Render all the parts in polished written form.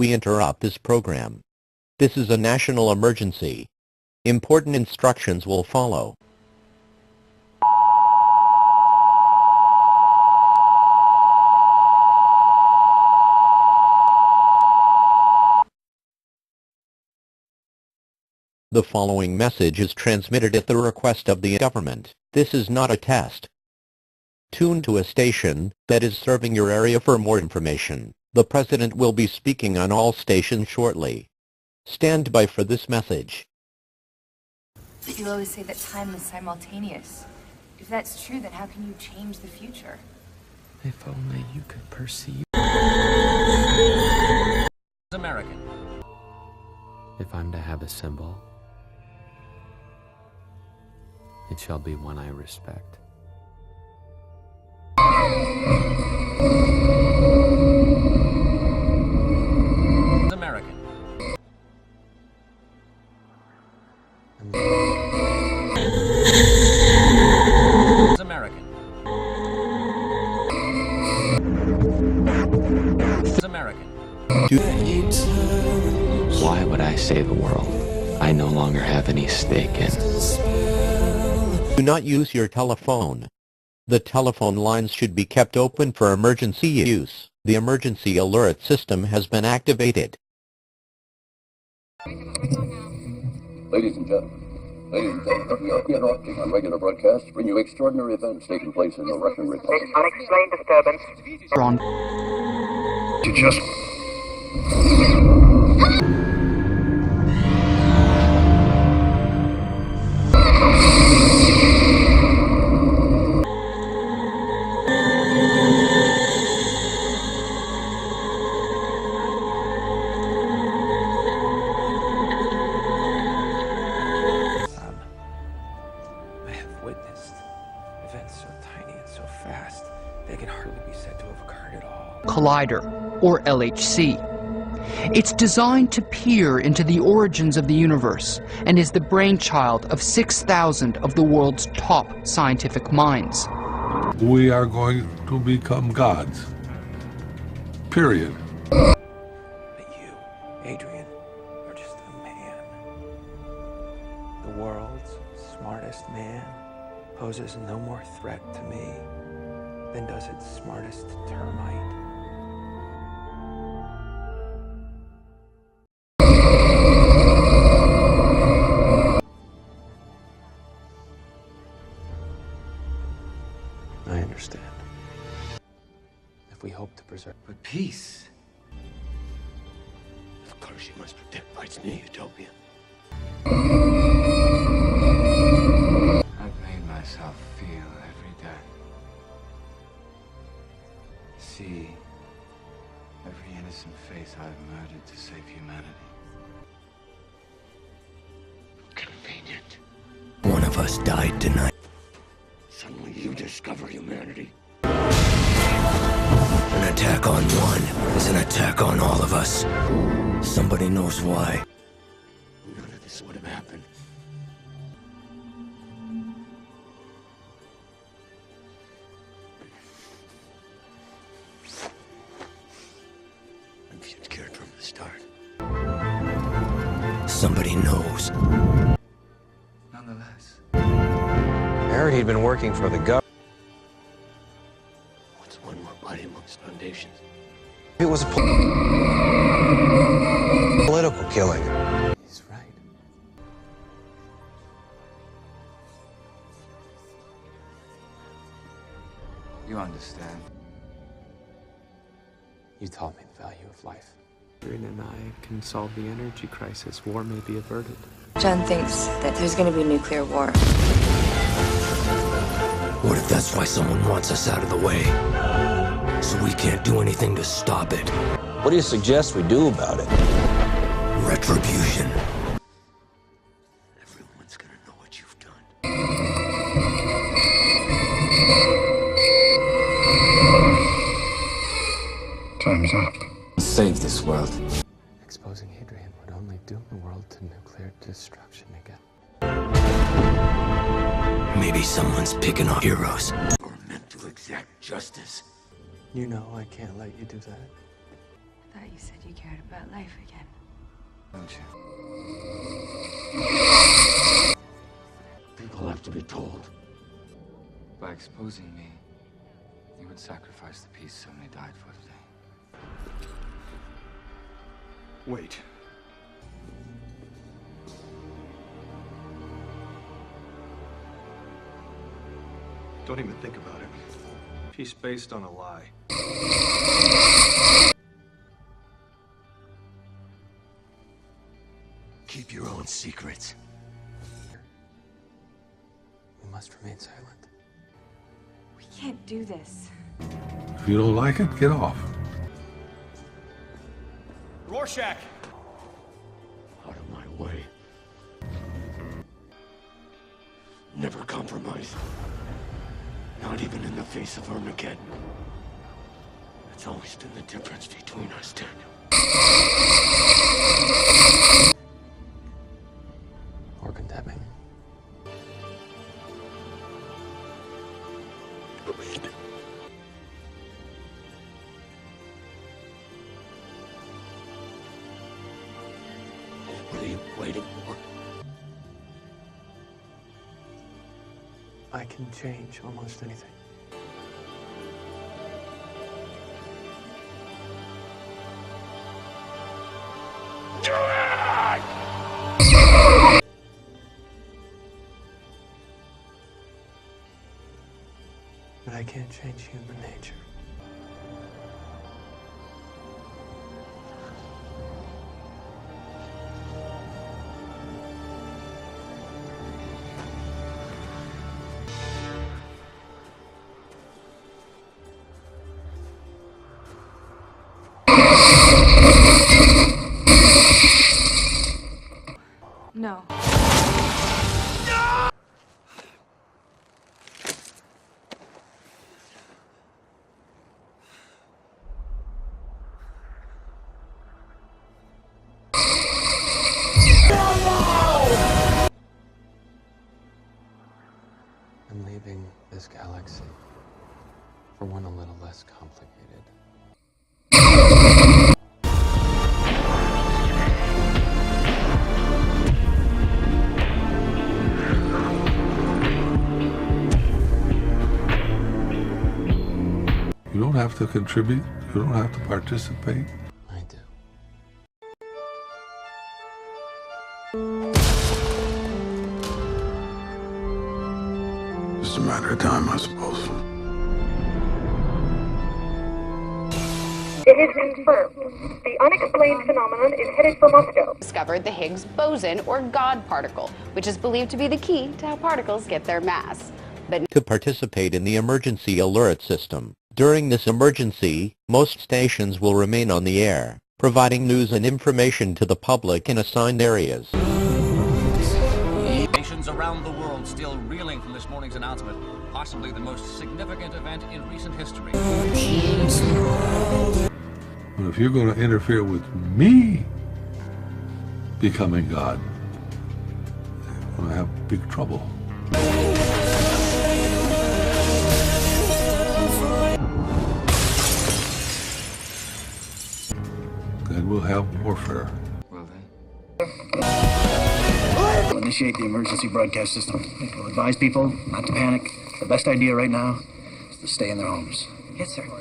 we interrupt this program. This is a national emergency. Important instructions will follow. The following message is transmitted at the request of the government. This is not a test. Tune to a station that is serving your area for more information. The President will be speaking on all stations shortly. Stand by for this message. But you always say that time is simultaneous. If that's true, then how can you change the future? If only you could perceive. American. If I'm to have a symbol, it shall be one I respect. American. American. American. Why would I save a world I no longer have any stake in? Do not use your telephone. The telephone lines should be kept open for emergency use. The emergency alert system has been activated. Ladies and gentlemen, we are interrupting on regular broadcast to bring you extraordinary events taking place in the Russian Republic. Unexplained disturbance. Wrong. To just... Collider, or LHC. It's designed to peer into the origins of the universe and is the brainchild of 6,000 of the world's top scientific minds. We are going to become gods. Period. But you, Adrian, you're just a man. The world's smartest man poses no more threat to me than does its smartest termite. I understand. If we hope to preserve... But peace. Of course you must protect rights in a utopia. I've made myself feel every day. See every innocent face I've murdered to save humanity. Convenient. One of us died tonight. Suddenly you discover humanity. An attack on one is an attack on all of us. Somebody knows why. None of this would have happened. I'm scared from the start. Somebody knows. Nonetheless. I heard he'd been working for the government. What's one more body amongst foundations? It was a political killing. He's right. You understand? You taught me the value of life. Adrian and I can solve the energy crisis. War may be averted. John thinks that there's going to be a nuclear war. What if that's why someone wants us out of the way? So we can't do anything to stop it. What do you suggest we do about it? Retribution. Everyone's gonna know what you've done. Time's up. Save this world. Exposing Adrian would only doom the world to nuclear destruction again. Maybe someone's picking on heroes. We're meant to exact justice. You know I can't let you do that. thought you said you cared about life again. Don't you? People have to be told. By exposing me, you would sacrifice the peace so many died for today. Wait. Don't even think about it. Peace based on a lie. Keep your own secrets. We must remain silent. We can't do this. If you don't like it, get off. Rorschach! Out of my way. Never compromise. Not even in the face of Armageddon. That's always been the difference between us, Daniel. Or condemning. What are you waiting for? I can change almost anything. But I can't change human nature. No. I'm leaving this galaxy for one a little less complicated. You don't have to contribute. You don't have to participate. I do. Just a matter of time, I suppose. It is confirmed. The unexplained phenomenon is headed for Moscow. Discovered the Higgs boson, or God particle, which is believed to be the key to how particles get their mass. But to participate in the emergency alert system. During this emergency, most stations will remain on the air, providing news and information to the public in assigned areas. Nations around the world still reeling from this morning's announcement, possibly the most significant event in recent history. But if you're going to interfere with me becoming God, you're going to have big trouble. Then we'll have warfare. Well then. We'll initiate the emergency broadcast system. We'll advise people not to panic. The best idea right now is to stay in their homes. Yes, sir. Go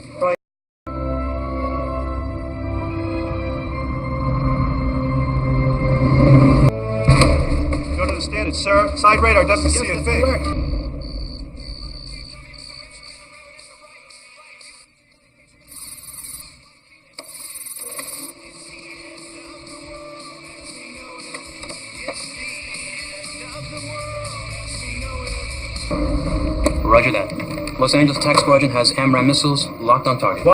to the standard, sir. Side radar doesn't see a thing. Roger that. Los Angeles Attack Squadron has AMRAAM missiles locked on target. I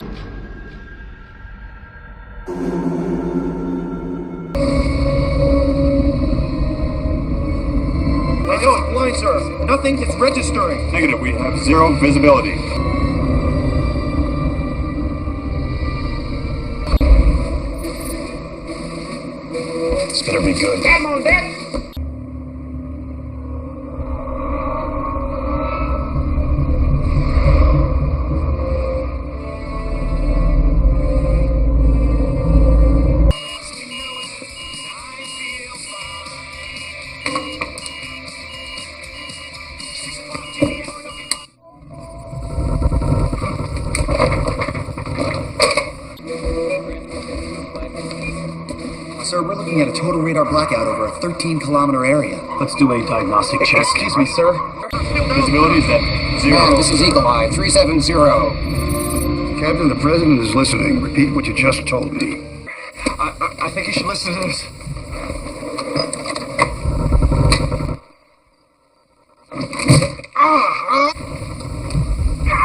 know it's blind, sir. Nothing is registering. Negative. We have zero visibility. This better be good. Come on, deck. looking at a total radar blackout over a 13-kilometer area. Let's do a diagnostic check. Excuse me, sir. Visibility is at 0. This is Eagle Eye 370. Captain, the President is listening. Repeat what you just told me. I think you should listen to this.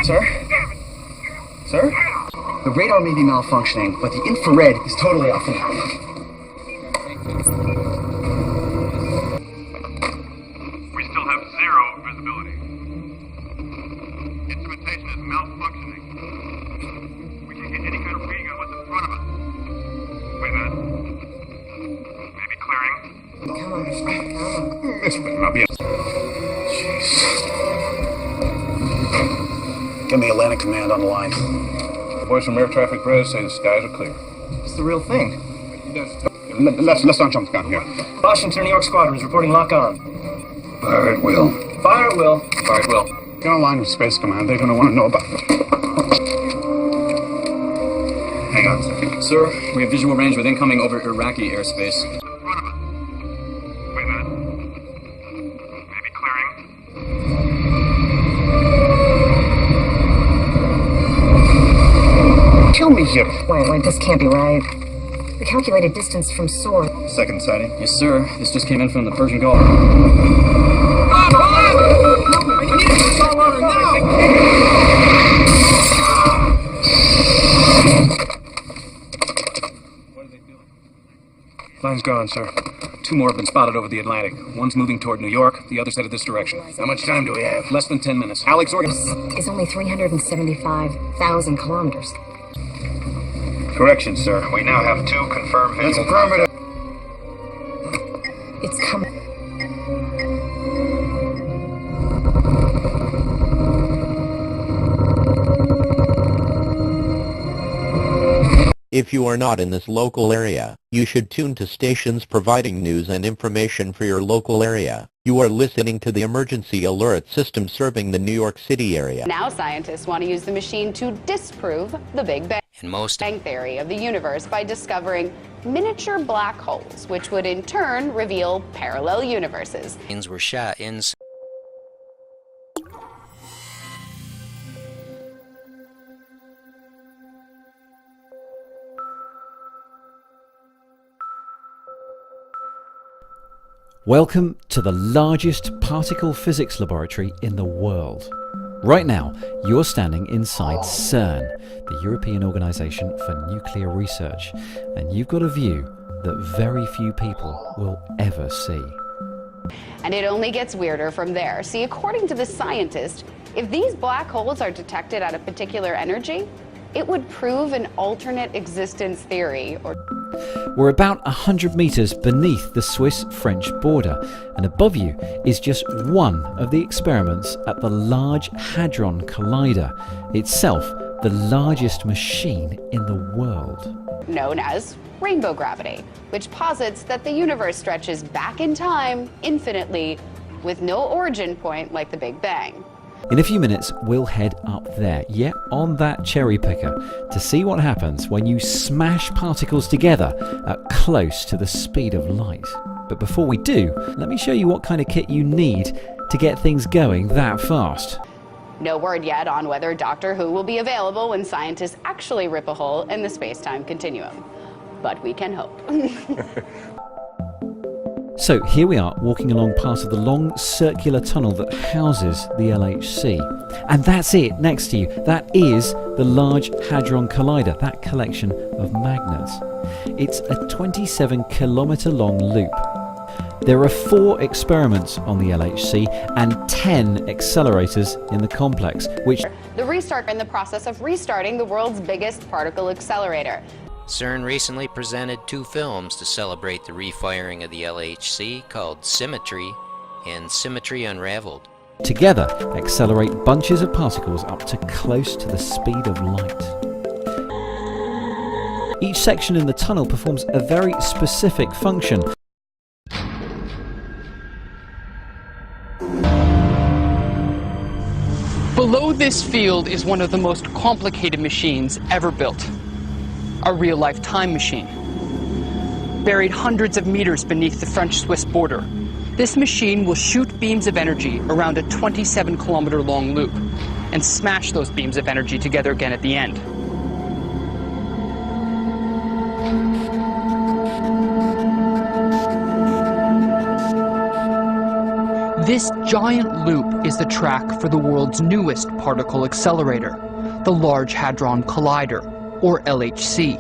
Sir? Sir? The radar may be malfunctioning, but the infrared is totally off now. We still have 0 visibility. Instrumentation is malfunctioning. We can't get any kind of reading on what's in front of us. Wait a minute. Maybe clearing. This better not be a... Jeez. Get me Atlantic Command on the line. The boys from Air Traffic Res say the skies are clear. It's the real thing. Let's not jump the gun here. Washington, New York Squadrons reporting lock on. Fire at will. Fire at will. Fire at will. Get online with Space Command. They're going to want to know about it. Hang on. Sir, we have visual range with incoming over Iraqi airspace. Wait a minute. Maybe clearing. Kill me here. Wait, this can't be right. The calculated distance from Sword. Second sighting. Yes, sir. This just came in from the Persian Gulf. Line's gone, sir. 2 more have been spotted over the Atlantic. One's moving toward New York, the other's headed this direction. How much time do we have? Less than 10 minutes. Alex, Is only 375,000 kilometers. Correction, sir. We now have 2 confirmed visual. That's affirmative. It's coming. If you are not in this local area, you should tune to stations providing news and information for your local area. You are listening to the emergency alert system serving the New York City area. Now scientists want to use the machine to disprove the Big Bang theory of the universe by discovering miniature black holes, which would in turn reveal parallel universes. Were shot in. Welcome to the largest particle physics laboratory in the world. Right now, you're standing inside CERN, the European Organisation for Nuclear Research, and you've got a view that very few people will ever see. And it only gets weirder from there. See, according to the scientist, if these black holes are detected at a particular energy, it would prove an alternate existence theory. We're about 100 meters beneath the Swiss-French border, and above you is just one of the experiments at the Large Hadron Collider, itself the largest machine in the world. Known as rainbow gravity, which posits that the universe stretches back in time infinitely with no origin point like the Big Bang. In a few minutes, we'll head up there, on that cherry picker, to see what happens when you smash particles together at close to the speed of light. But before we do, let me show you what kind of kit you need to get things going that fast. No word yet on whether Doctor Who will be available when scientists actually rip a hole in the space-time continuum. But we can hope. So here we are walking along part of the long circular tunnel that houses the LHC. And that's it next to you. That is the Large Hadron Collider, that collection of magnets. It's a 27-kilometer long loop. There are 4 experiments on the LHC and 10 accelerators in the complex, which... The restart in the process of restarting the world's biggest particle accelerator. CERN recently presented 2 films to celebrate the refiring of the LHC called Symmetry and Symmetry Unraveled. Together, accelerate bunches of particles up to close to the speed of light. Each section in the tunnel performs a very specific function. Below this field is one of the most complicated machines ever built. A real-life time machine. buried hundreds of meters beneath the French-Swiss border. This machine will shoot beams of energy around a 27-kilometer-long loop and smash those beams of energy together again at the end. This giant loop is the track for the world's newest particle accelerator, the Large Hadron Collider, or LHC.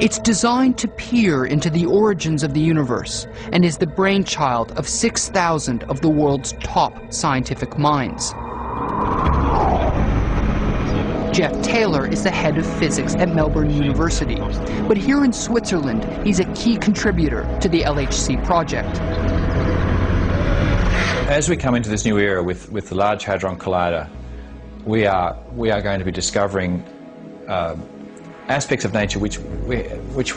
It's designed to peer into the origins of the universe and is the brainchild of 6,000 of the world's top scientific minds. Jeff Taylor is the head of physics at Melbourne University, but here in Switzerland, he's a key contributor to the LHC project. As we come into this new era with the Large Hadron Collider, we are going to be discovering aspects of nature which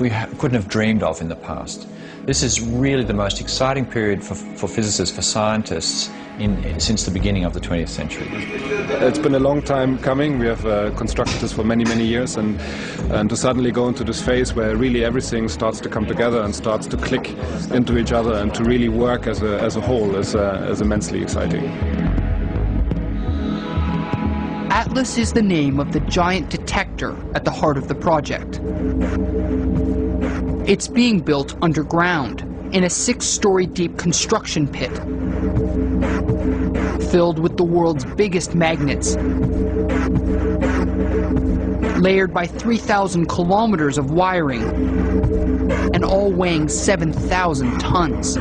we couldn't have dreamed of in the past. This is really the most exciting period for physicists, for scientists, since the beginning of the 20th century. It's been a long time coming. We have constructed this for many, many years, and to suddenly go into this phase where really everything starts to come together and starts to click into each other and to really work as a whole is immensely exciting. Atlas is the name of the giant detector at the heart of the project. It's being built underground in a 6-story deep construction pit, filled with the world's biggest magnets, layered by 3,000 kilometers of wiring, and all weighing 7,000 tons.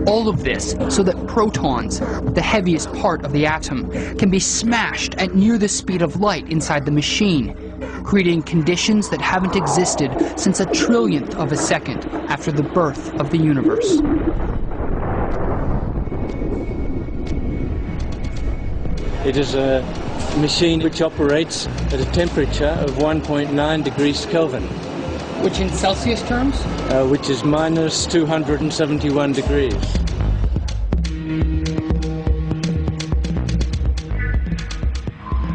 All of this so that protons, the heaviest part of the atom, can be smashed at near the speed of light inside the machine, creating conditions that haven't existed since a trillionth of a second after the birth of the universe. It is a machine which operates at a temperature of 1.9 degrees Kelvin. Which in Celsius terms? Which is minus 271 degrees.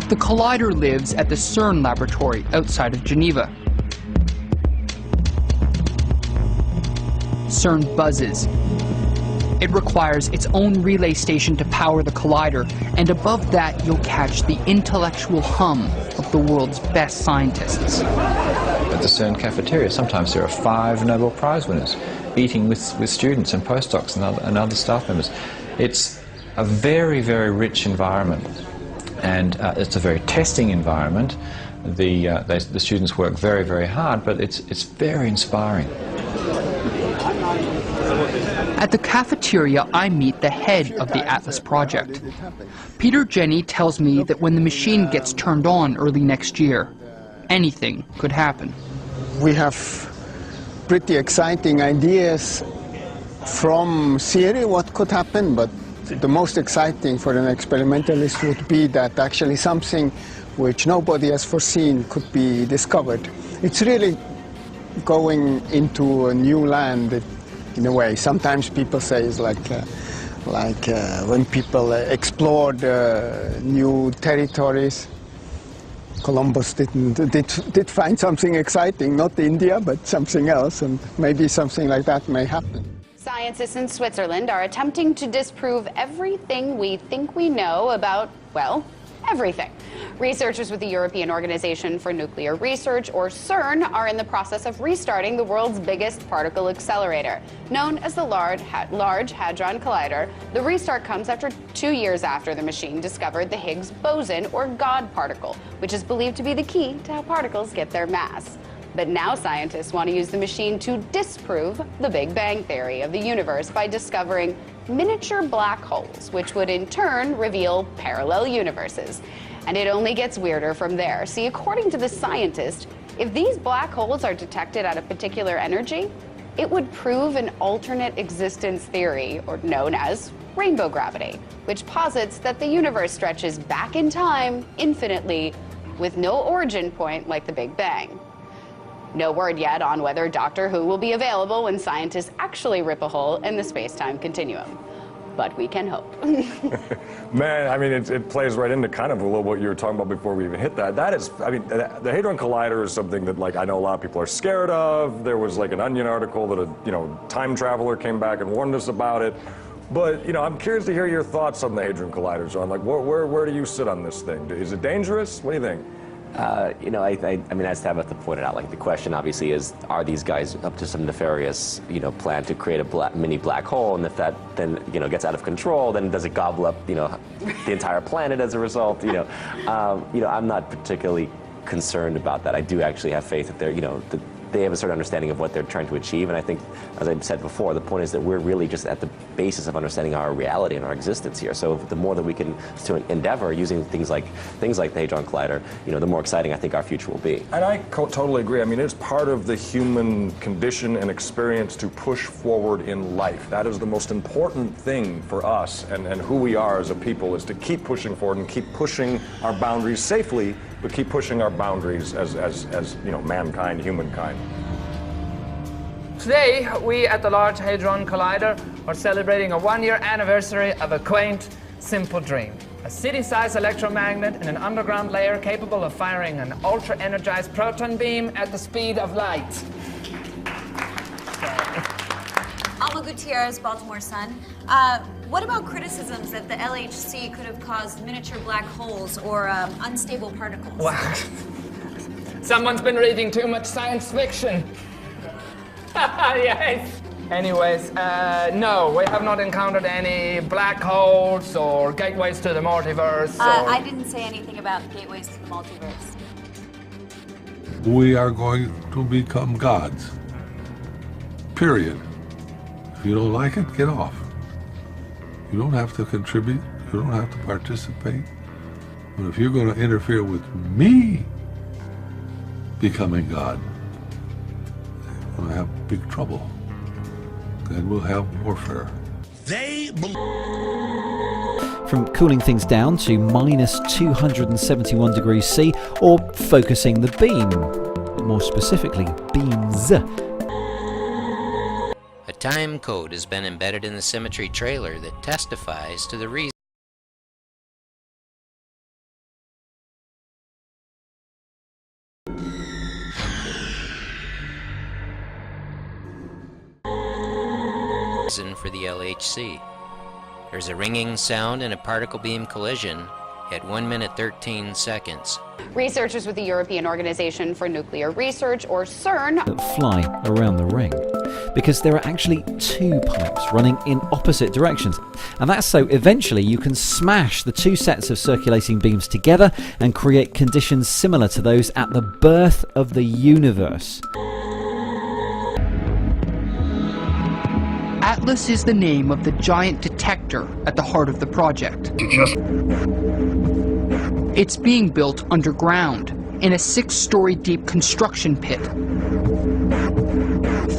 The collider lives at the CERN laboratory outside of Geneva. CERN buzzes. It requires its own relay station to power the collider, and above that you'll catch the intellectual hum of the world's best scientists. At the CERN cafeteria, sometimes there are 5 Nobel Prize winners eating with students and postdocs and other staff members. It's a very, very rich environment, and it's a very testing environment. The students work very, very hard, but it's very inspiring. At the cafeteria, I meet the head of the Atlas project. Peter Jenny tells me that when the machine gets turned on early next year, anything could happen. We have pretty exciting ideas from theory what could happen, but the most exciting for an experimentalist would be that actually something which nobody has foreseen could be discovered. It's really going into a new land in a way. Sometimes people say it's like when people explored new territories. Columbus did find something exciting, not India, but something else, and maybe something like that may happen. Scientists in Switzerland are attempting to disprove everything we think we know about, well, everything. Researchers with the European Organization for Nuclear Research, or CERN, are in the process of restarting the world's biggest particle accelerator. Known as the Large Hadron Collider, the restart comes after 2 years after the machine discovered the Higgs boson, or God particle, which is believed to be the key to how particles get their mass. But now scientists want to use the machine to disprove the Big Bang theory of the universe by discovering miniature black holes, which would in turn reveal parallel universes. And it only gets weirder from there. See, according to the scientist, if these black holes are detected at a particular energy, it would prove an alternate existence theory, or known as rainbow gravity, which posits that the universe stretches back in time infinitely with no origin point like the Big Bang. No word yet on whether Doctor Who will be available when scientists actually rip a hole in the space-time continuum. but we can hope. Man, I mean, it plays right into kind of a little what you were talking about before we even hit that. That is, I mean, the Hadron Collider is something that, like, I know a lot of people are scared of. There was, like, an Onion article that a, time traveler came back and warned us about it. But, I'm curious to hear your thoughts on the Hadron Collider, John. Like, where do you sit on this thing? Is it dangerous? What do you think? I mean, as Tabitha pointed out, like, the question obviously is, are these guys up to some nefarious, plan to create a mini black hole? And if that then, gets out of control, then does it gobble up, the entire planet as a result? I'm not particularly concerned about that. I do actually have faith that they're, they have a certain understanding of what they're trying to achieve. And I think, as I said before, the point is that we're really just at the basis of understanding our reality and our existence here. So the more that we can to endeavor using things like the Hadron Collider, the more exciting I think our future will be. And I totally agree. I mean, it's part of the human condition and experience to push forward in life. That is the most important thing for us and who we are as a people, is to keep pushing forward and keep pushing our boundaries safely, but keep pushing our boundaries as mankind, humankind. Today, we at the Large Hadron Collider are celebrating a one-year anniversary of a quaint, simple dream. A city-sized electromagnet in an underground layer capable of firing an ultra-energized proton beam at the speed of light. Alma Gutierrez, Baltimore Sun. What about criticisms that the LHC could have caused miniature black holes or unstable particles? Wow. Someone's been reading too much science fiction. Yes. Anyways, no, we have not encountered any black holes or gateways to the multiverse. I didn't say anything about gateways to the multiverse. We are going to become gods. Period. If you don't like it, get off. You don't have to contribute. You don't have to participate. But if you're going to interfere with me becoming God, you're going to have big trouble. Then we'll have warfare. From cooling things down to minus 271 degrees C, or focusing the beam, more specifically, beams. A time code has been embedded in the Symmetry trailer that testifies to the reason for the LHC. There's a ringing sound and a particle beam collision at 1 minute 13 seconds. Researchers with the European Organization for Nuclear Research, or CERN, that fly around the ring, because there are actually two pipes running in opposite directions, and that's so eventually you can smash the two sets of circulating beams together and create conditions similar to those at the birth of the universe. Atlas is the name of the giant detector at the heart of the project. It's being built underground in a 6-story deep construction pit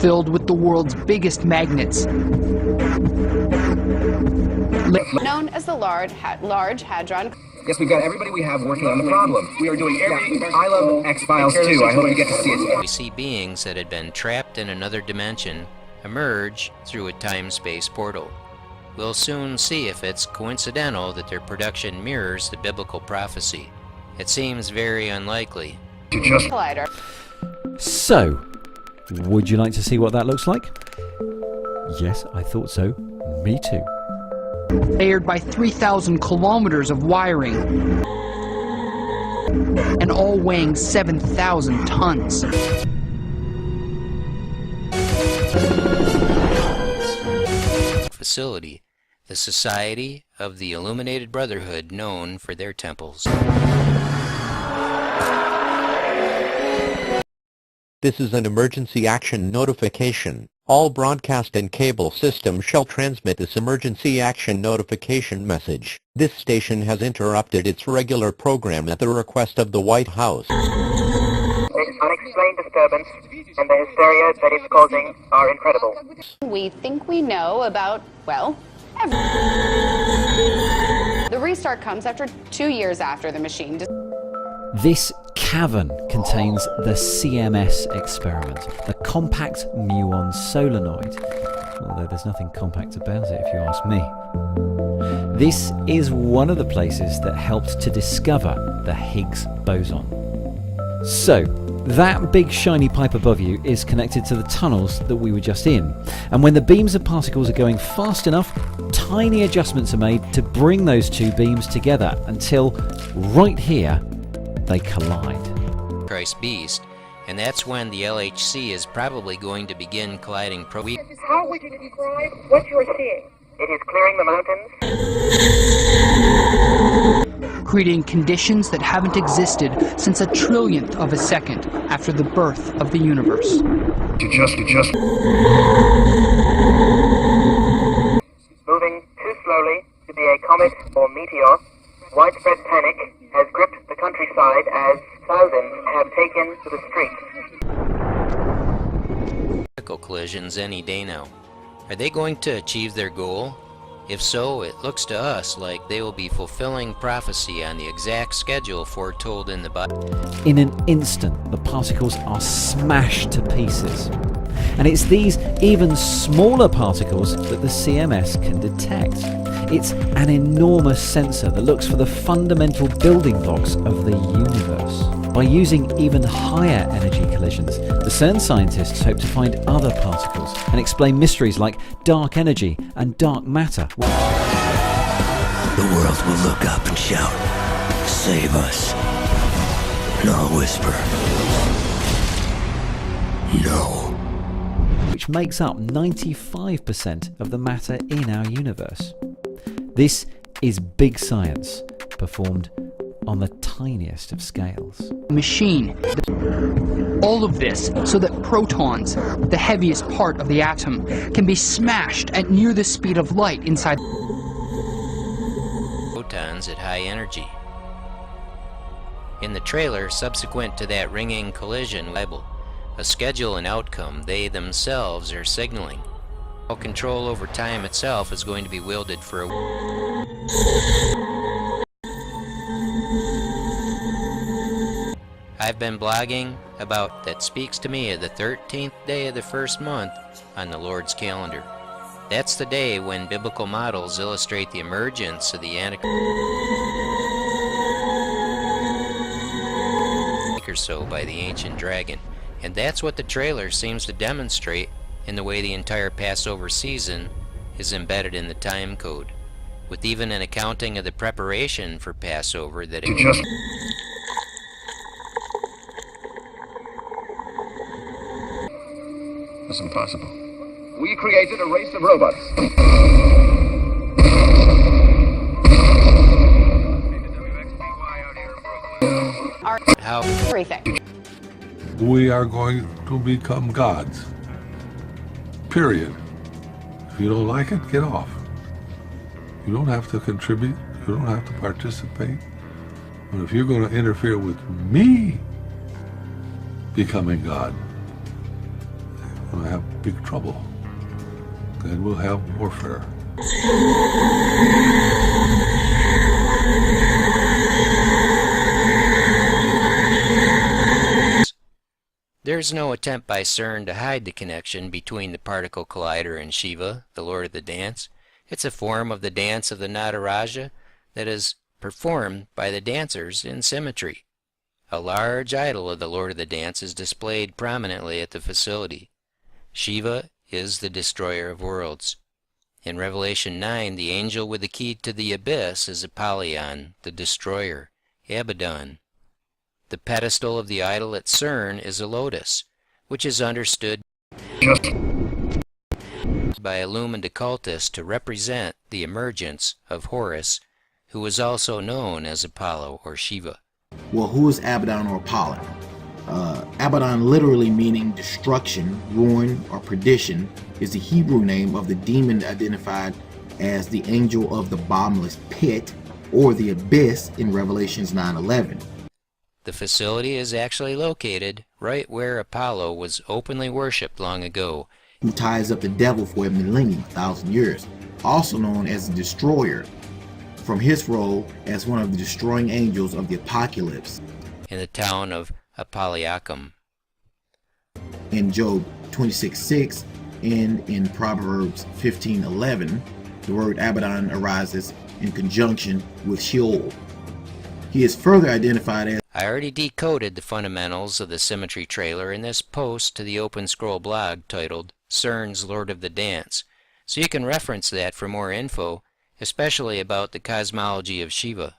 filled with the world's biggest magnets. known as the Large Hadron. Yes, we've got everybody we have working on the problem. We are doing everything. I love X-Files too. I hope you get to see it. We see beings that had been trapped in another dimension emerge through a time-space portal. We'll soon see if it's coincidental that their production mirrors the biblical prophecy. It seems very unlikely. Collider. So, would you like to see what that looks like? Yes, I thought so. Me too. Layered by 3,000 kilometers of wiring, and all weighing 7,000 tons. Facility, the Society of the Illuminated Brotherhood, known for their temples. This is an emergency action notification. All broadcast and cable systems shall transmit this emergency action notification message. This station has interrupted its regular program at the request of the White House. Unexplained disturbance, and the hysteria that it's causing are incredible. We think we know about, well, The restart comes after 2 years after the machine. This cavern contains the CMS experiment, the compact muon solenoid. Although there's nothing compact about it if you ask me. This is one of the places that helped to discover the Higgs boson. So, that big shiny pipe above you is connected to the tunnels that we were just in. And when the beams of particles are going fast enough, tiny adjustments are made to bring those two beams together until, right here, they collide. Christ beast, and that's when the LHC is probably going to begin colliding How would you describe what you are seeing? It is clearing the mountains, creating conditions that haven't existed since a trillionth of a second after the birth of the universe. moving too slowly to be a comet or meteor. Widespread panic has gripped the countryside as thousands have taken to the streets. Collisions any day now. Are they going to achieve their goal? If so, it looks to us like they will be fulfilling prophecy on the exact schedule foretold in the Bible. In an instant, the particles are smashed to pieces. And it's these even smaller particles that the CMS can detect. It's an enormous sensor that looks for the fundamental building blocks of the universe. By using even higher energy collisions, the CERN scientists hope to find other particles and explain mysteries like dark energy and dark matter. The world will look up and shout, "Save us." And I'll whisper, "No." Which makes up 95% of the matter in our universe. This is big science, performed on the tiniest of scales. Machine. All of this so that protons, the heaviest part of the atom, can be smashed at near the speed of light inside photons at high energy. In the trailer subsequent to that ringing collision label, a schedule and outcome they themselves are signaling. All control over time itself is going to be wielded for a I've been blogging about that speaks to me of the 13th day of the first month on the Lord's calendar. That's the day when biblical models illustrate the emergence of the Antichrist or so by the ancient dragon. And that's what the trailer seems to demonstrate in the way the entire Passover season is embedded in the time code, with even an accounting of the preparation for Passover that It's impossible. We created a race of robots. How everything. We are going to become gods. Period. If you don't like it, get off. You don't have to contribute. You don't have to participate. But if you're going to interfere with me becoming God, you're going to have big trouble. And we'll have warfare. There's no attempt by CERN to hide the connection between the particle collider and Shiva, the Lord of the Dance. It's a form of the dance of the Nataraja that is performed by the dancers in symmetry. A large idol of the Lord of the Dance is displayed prominently at the facility. Shiva is the destroyer of worlds. In Revelation 9, the angel with the key to the abyss is Apollyon, the destroyer, Abaddon. The pedestal of the idol at CERN is a lotus, which is understood by illumined occultists to represent the emergence of Horus, who is also known as Apollo or Shiva. Well, who is Abaddon or Apollon? Abaddon, literally meaning destruction, ruin, or perdition, is the Hebrew name of the demon identified as the angel of the bottomless pit, or the abyss in Revelations 9:11. The facility is actually located right where Apollo was openly worshipped long ago. Who ties up the devil for a millennium, 1,000 years, also known as the Destroyer, from his role as one of the destroying angels of the apocalypse. In the town of Apolliacum. In Job 26:6 and in Proverbs 15:11, The word Abaddon arises in conjunction with Sheol. He is further identified as... I already decoded the fundamentals of the Symmetry trailer in this post to the Open Scroll blog titled CERN's Lord of the Dance, so you can reference that for more info, especially about the cosmology of Shiva.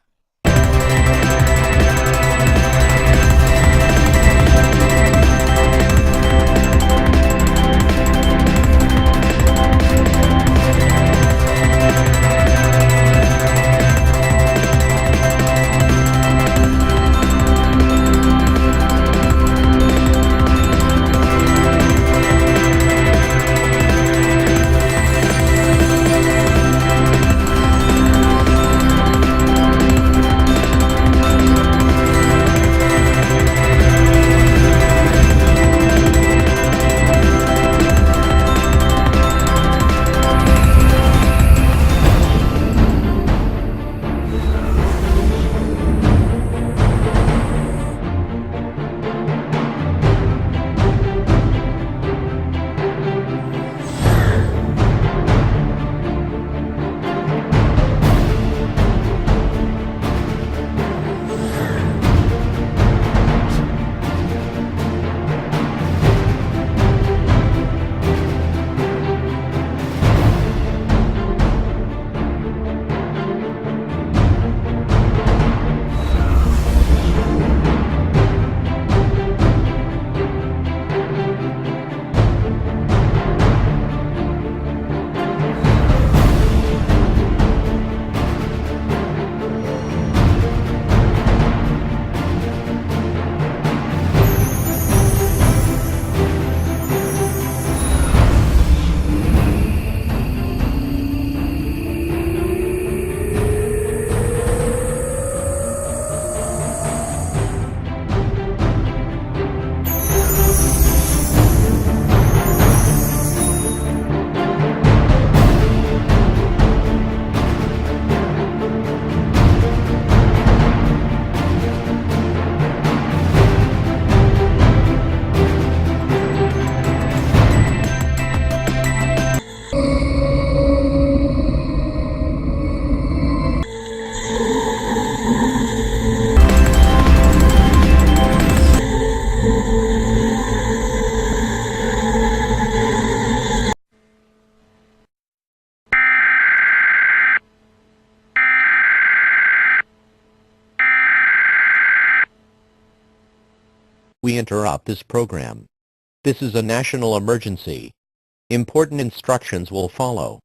We interrupt this program. This is a national emergency. Important instructions will follow.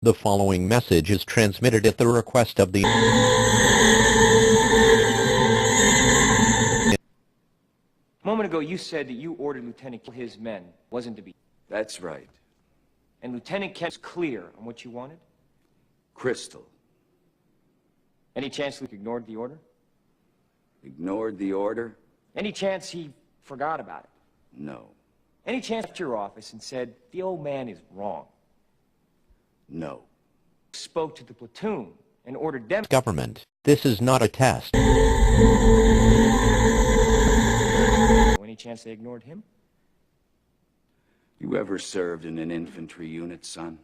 The following message is transmitted at the request of the... A moment ago you said that you ordered Lieutenant Kent his men wasn't to be... That's right. And Lieutenant Kent was clear on what you wanted? Crystal. Any chance Luke ignored the order? Ignored the order? Any chance he forgot about it? No. Any chance he left your office and said, the old man is wrong? No. Spoke to the platoon and ordered them... Government, this is not a test. Any chance they ignored him? You ever served in an infantry unit, son?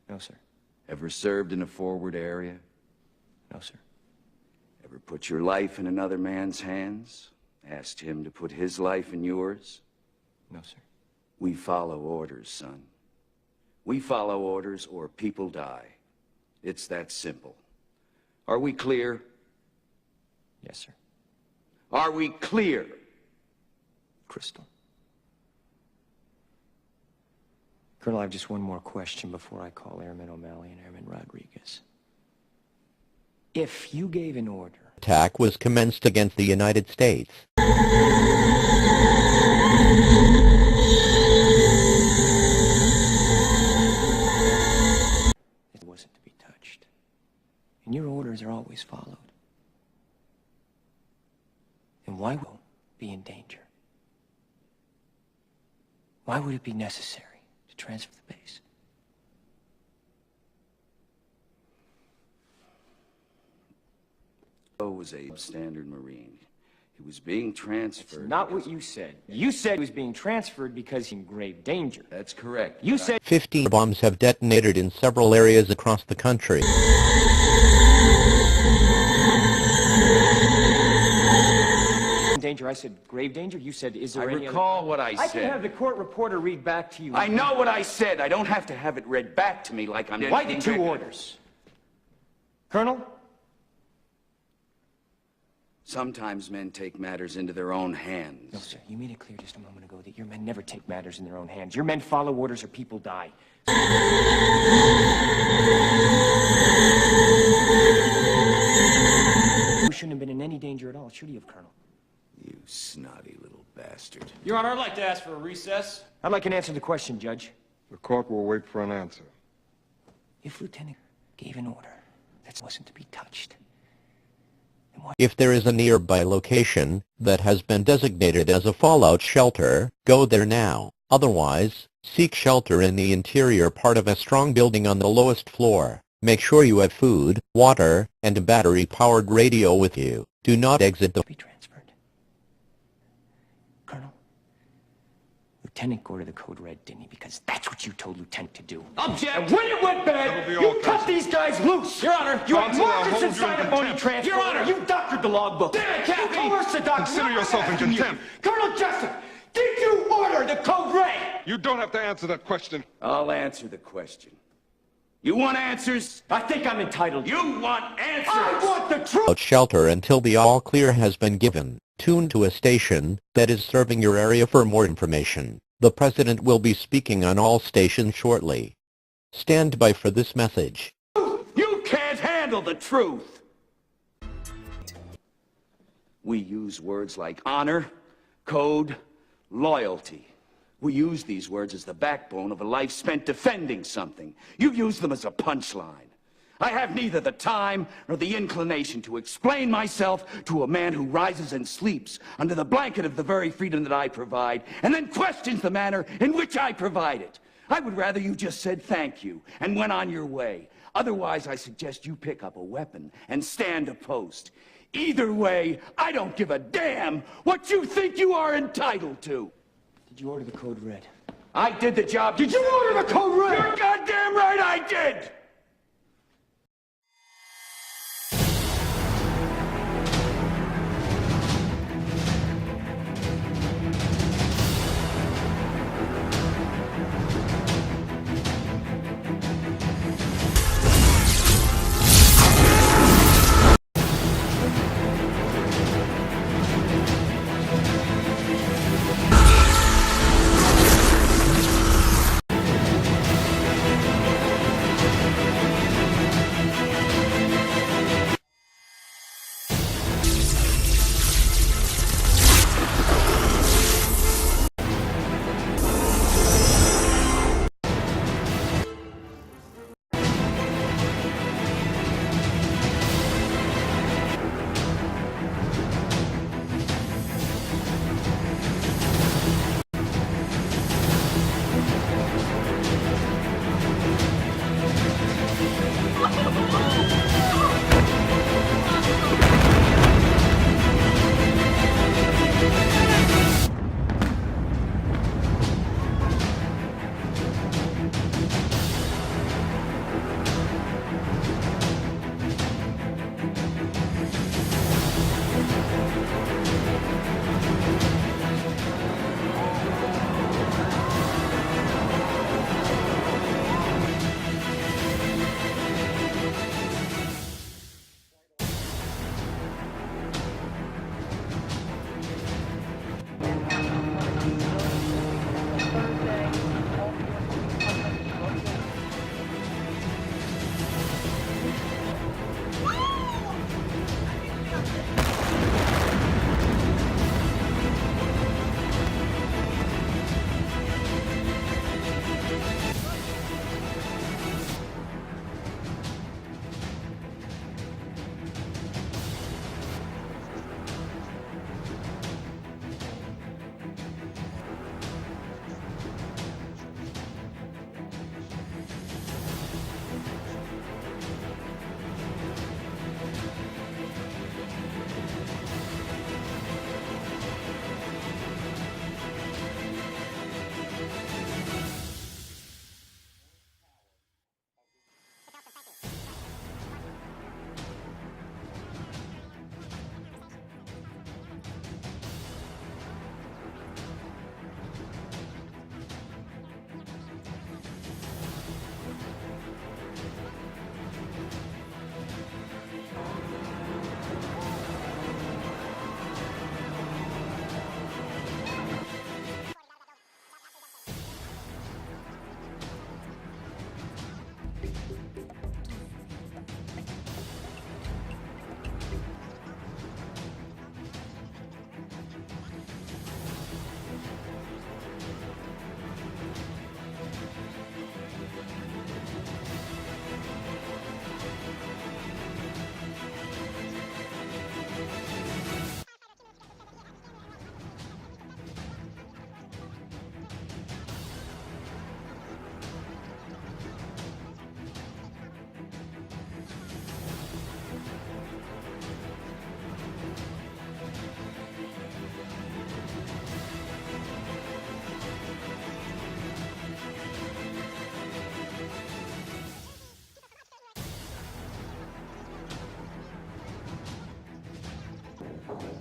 No, sir. Ever served in a forward area? No, sir. Ever put your life in another man's hands? Asked him to put his life in yours? No, sir. We follow orders, son. We follow orders or people die. It's that simple. Are we clear? Yes, sir. Are we clear? Crystal. Colonel, I have just one more question before I call Airman O'Malley and Airman Rodriguez. If you gave an order... Attack was commenced against the United States. It wasn't to be touched. And your orders are always followed. And why will it be in danger? Why would it be necessary to transfer the base? Was a standard Marine. He was being transferred. That's not what you said. You said he was being transferred because he's in grave danger. That's correct. You said 15 bombs have detonated in several areas across the country. Danger. I said grave danger. You said, is there any recall what I said. I said. can have the court reporter read back to you. I know what I said. I don't have to have it read back to me like I'm... Why the two orders? Colonel? Sometimes men take matters into their own hands. No, sir. You made it clear just a moment ago that your men never take matters in their own hands. Your men follow orders or people die. You shouldn't have been in any danger at all, should you have, Colonel? You snotty little bastard. Your Honor, I'd like to ask for a recess. I'd like an answer to the question, Judge. The court will wait for an answer. If Lieutenant gave an order that wasn't to be touched, if there is a nearby location that has been designated as a fallout shelter, go there now. Otherwise, seek shelter in the interior part of a strong building on the lowest floor. Make sure you have food, water, and a battery-powered radio with you. Do not exit the... Lieutenant ordered the code red, didn't he? Because that's what you told Lieutenant to do. Object! And when it went bad, you cut these guys loose! Your Honor! You had markers inside a phony transfer! Your Honor! You doctored the logbook! Damn it, Cappy! You coerced the doctor! Consider yourself in contempt! Colonel Jessup, did you order the code red? You don't have to answer that question. I'll answer the question. You want answers? I think I'm entitled. You want answers? I want the truth! Shelter until the all clear has been given. Tune to a station that is serving your area for more information. The President will be speaking on all stations shortly. Stand by for this message. You can't handle the truth! We use words like honor, code, loyalty. We use these words as the backbone of a life spent defending something. You use them as a punchline. I have neither the time nor the inclination to explain myself to a man who rises and sleeps under the blanket of the very freedom that I provide, and then questions the manner in which I provide it. I would rather you just said thank you and went on your way. Otherwise, I suggest you pick up a weapon and stand a post. Either way, I don't give a damn what you think you are entitled to. Did you order the code red? I did the job. Did you order the code red? You're goddamn right I did! There's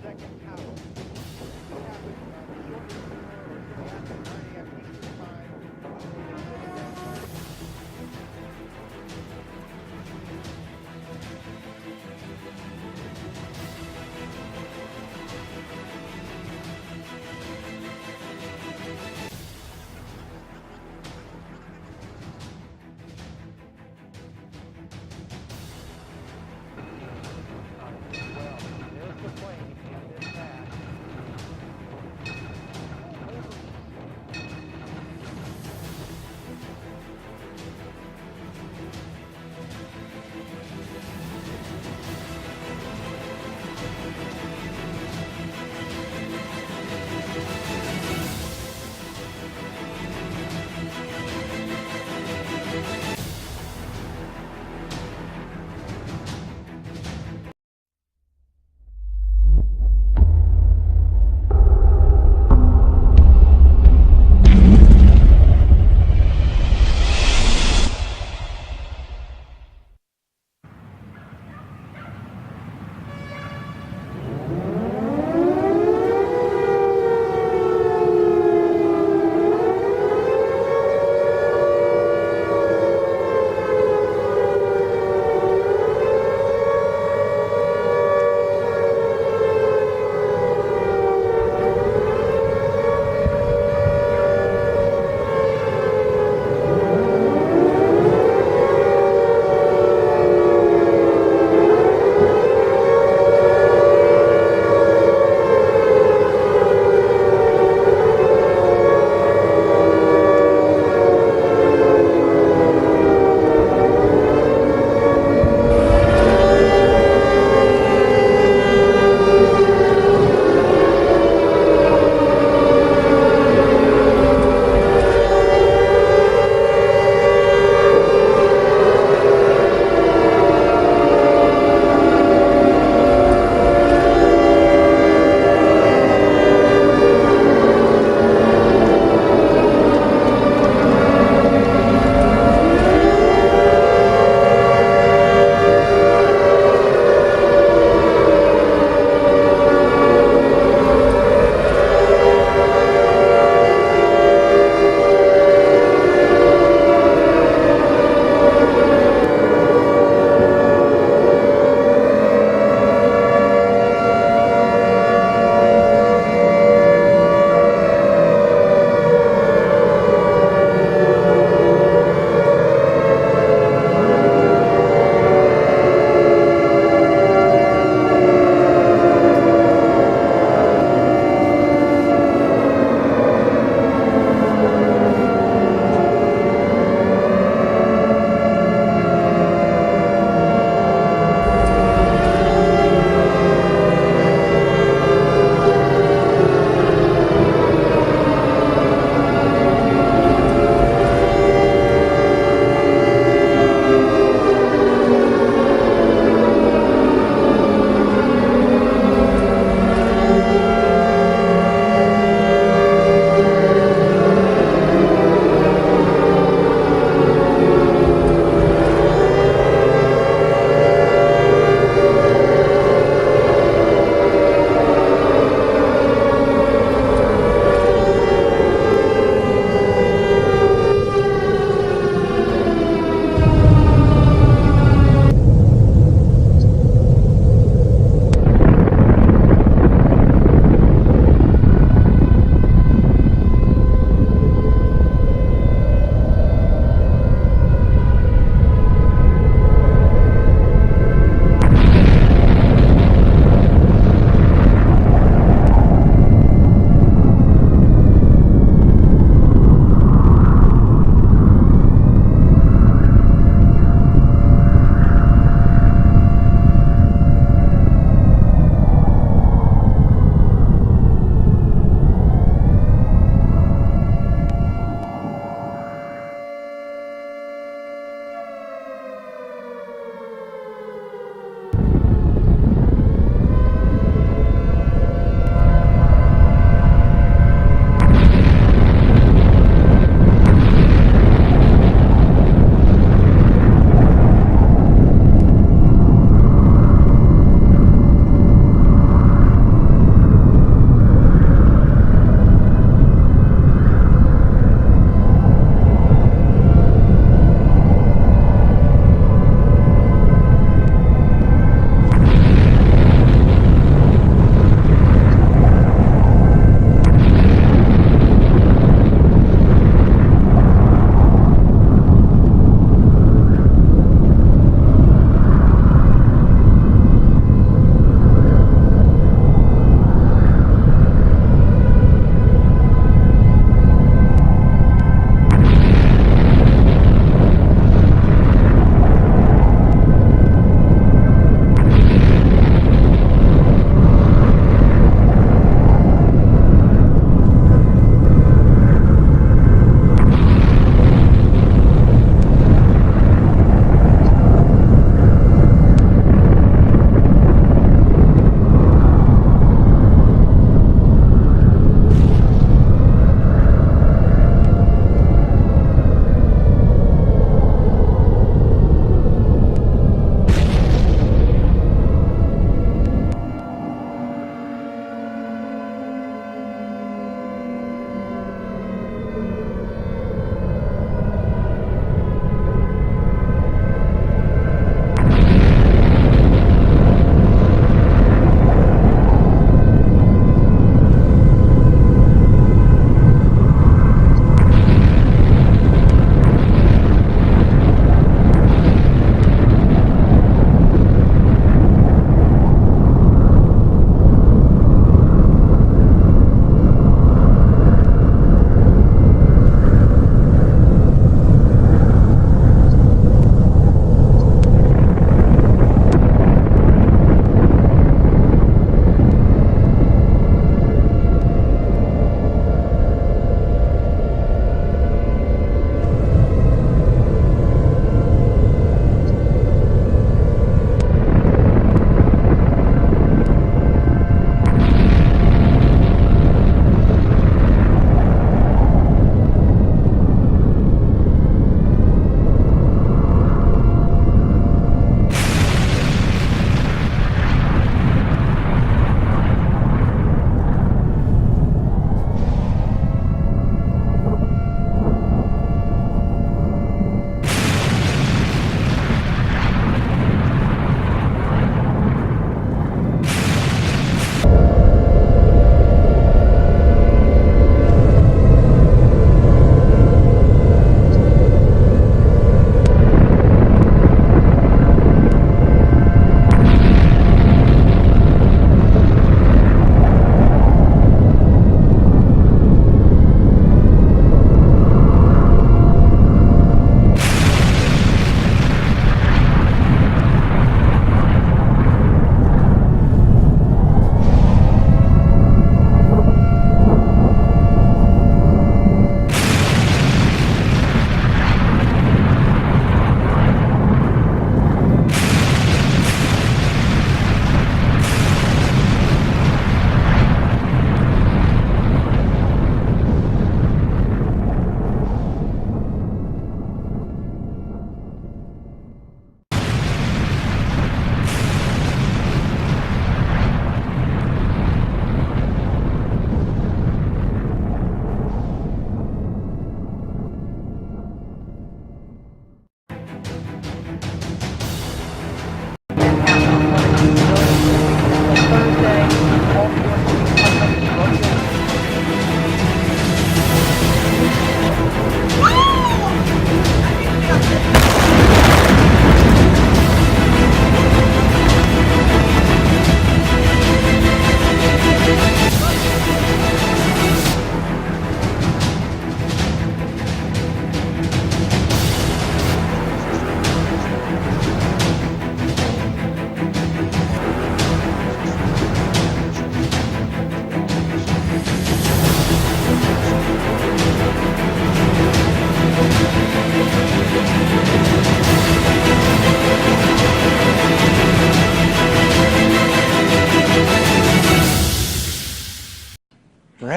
the plane.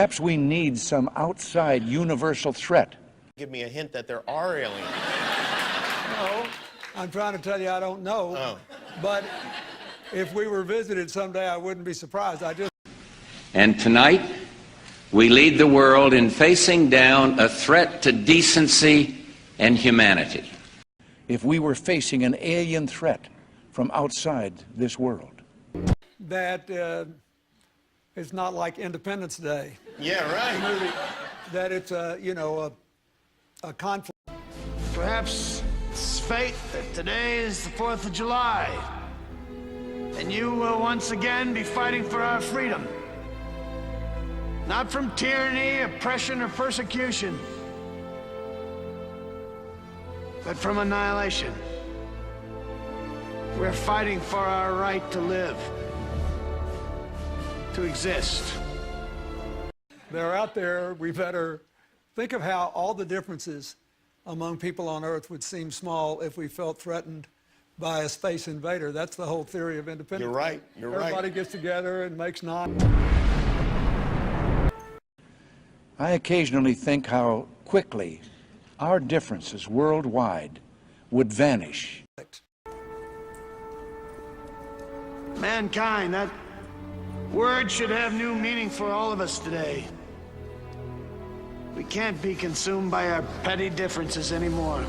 Perhaps we need some outside universal threat. Give me a hint that there are aliens. No, I'm trying to tell you I don't know. Oh. But if we were visited someday, I wouldn't be surprised. And tonight, we lead the world in facing down a threat to decency and humanity. If we were facing an alien threat from outside this world. That it's not like Independence Day. Yeah, right. That it's a conflict. Perhaps it's fate that today is the 4th of July, and you will once again be fighting for our freedom. Not from tyranny, oppression, or persecution, but from annihilation. We're fighting for our right to live, to exist. They're out there. We better think of how all the differences among people on Earth would seem small if we felt threatened by a space invader. That's the whole theory of independence. You're right. Everybody gets together and makes I occasionally think how quickly our differences worldwide would vanish. Mankind, that word should have new meaning for all of us today. We can't be consumed by our petty differences anymore.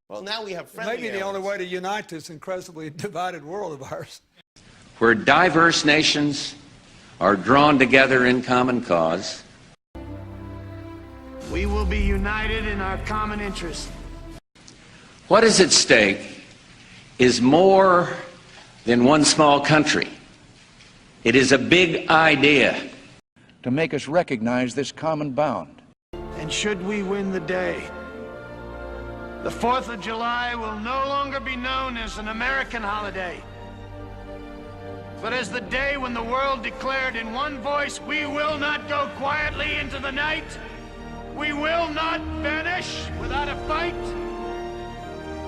Well, now we have friendly Maybe the only way to unite this incredibly divided world of ours. Where diverse nations are drawn together in common cause. We will be united in our common interest. What is at stake is more than one small country. It is a big idea. To make us recognize this common bound. And should we win the day, the 4th of July will no longer be known as an American holiday, but as the day when the world declared in one voice, we will not go quietly into the night. We will not vanish without a fight.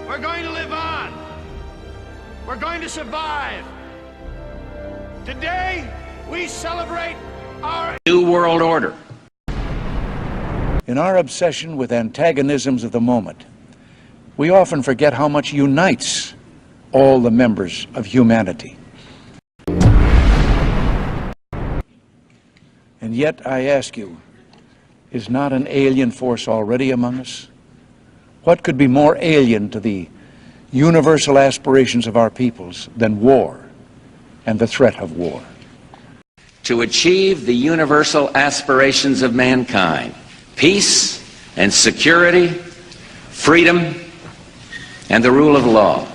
We're going to live on. We're going to survive. Today, we celebrate our new world order. In our obsession with antagonisms of the moment, we often forget how much unites all the members of humanity. And yet, I ask you, is not an alien force already among us? What could be more alien to the universal aspirations of our peoples than war and the threat of war? To achieve the universal aspirations of mankind, peace and security, freedom, and the rule of law.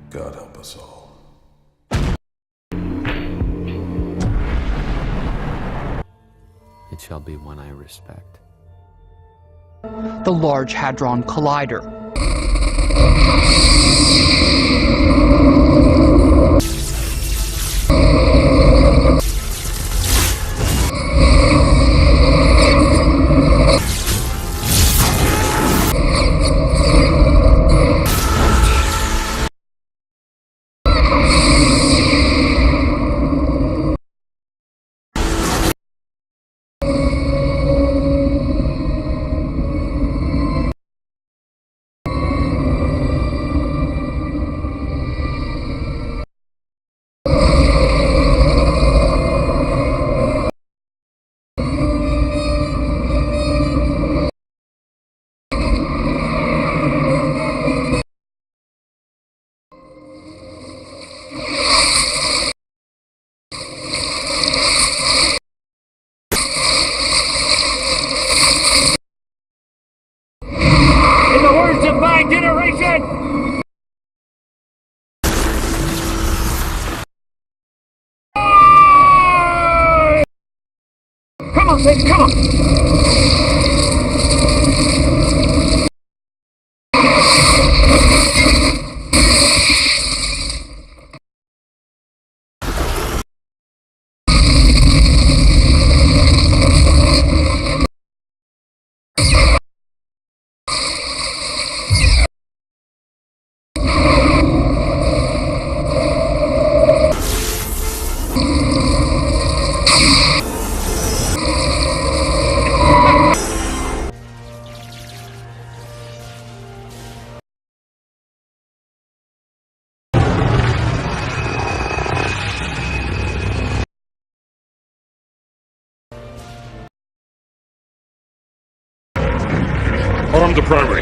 God help us all. It shall be one I respect. the Large Hadron Collider. Come on, baby, come on! Arm the primary.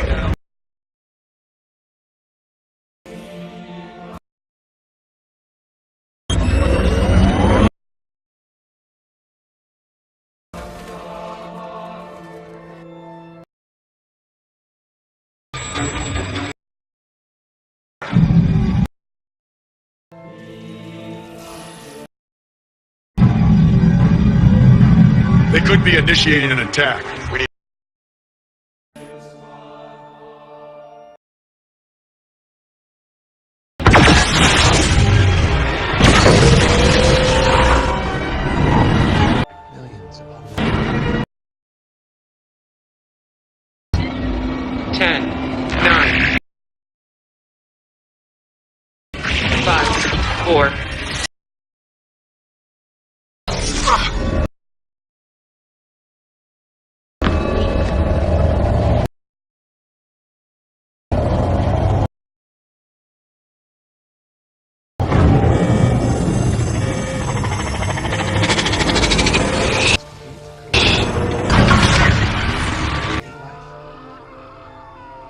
They could be initiating an attack. We need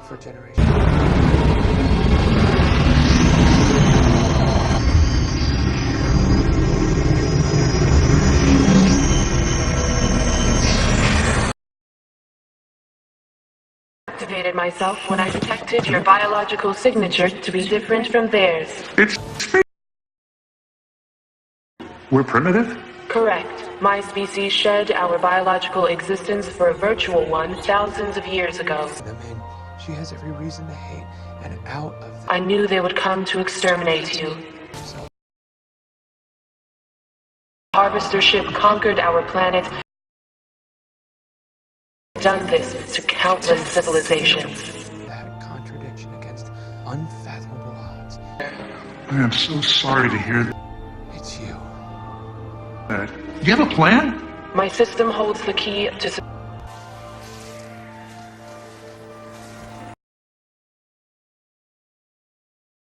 for generations. Activated myself when I detected your biological signature to be different from theirs. We're primitive? Correct. My species shed our biological existence for a virtual one thousands of years ago. She has every reason to hate, and out of that... I knew they would come to exterminate you. Harvester ship conquered our planet. Done this to countless civilizations. That contradiction against unfathomable odds. I am so sorry to hear that. It's you. Do you have a plan? My system holds the key to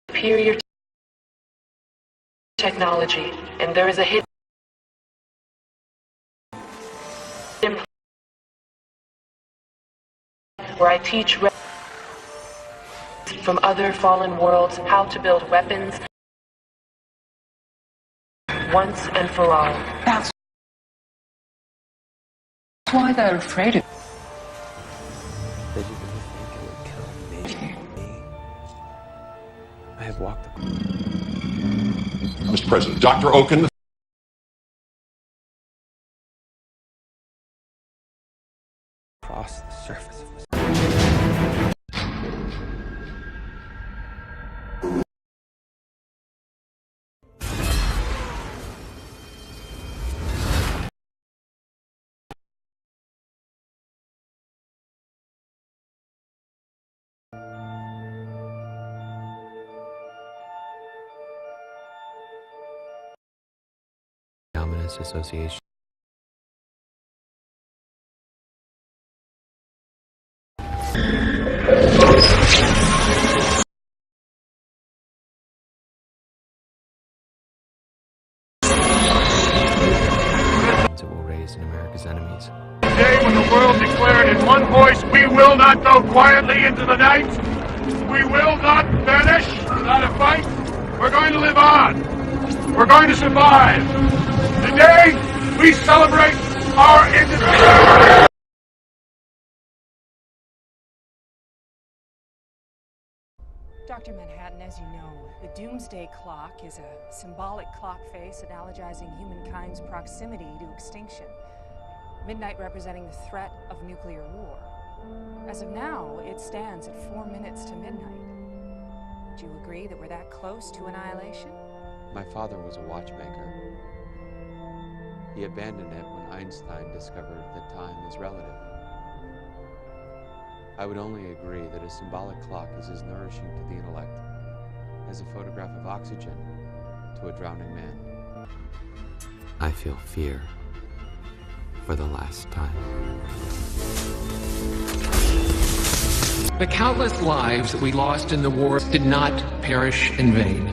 superior technology, and there is a hidden where I teach from other fallen worlds how to build weapons once and for all. That's why they're afraid of Did you really think it would kill me? I have walked the... Mr. President, Dr. Oken. across the surface of this. Ominous association. It will raise in America's enemies. The day when the world declared in one voice, we will not go quietly into the night. We will not vanish without a fight. We're going to live on. We're going to survive. Today, we celebrate our independence. Dr. Manhattan, as you know, the Doomsday Clock is a symbolic clock face analogizing humankind's proximity to extinction. Midnight representing the threat of nuclear war. As of now, it stands at 4 minutes to midnight. Would you agree that we're that close to annihilation? My father was a watchmaker. He abandoned it when Einstein discovered that time is relative. I would only agree that a symbolic clock is as nourishing to the intellect as a photograph of oxygen to a drowning man. I feel fear for the last time. The countless lives that we lost in the war did not perish in vain.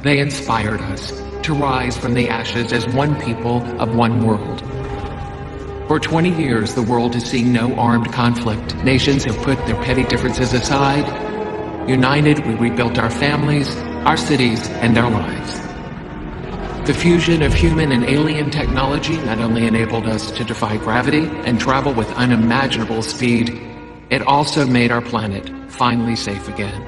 They inspired us to rise from the ashes as one people of one world. For 20 years, the world has seen no armed conflict. Nations have put their petty differences aside. United, we rebuilt our families, our cities, and our lives. The fusion of human and alien technology not only enabled us to defy gravity and travel with unimaginable speed, it also made our planet finally safe again.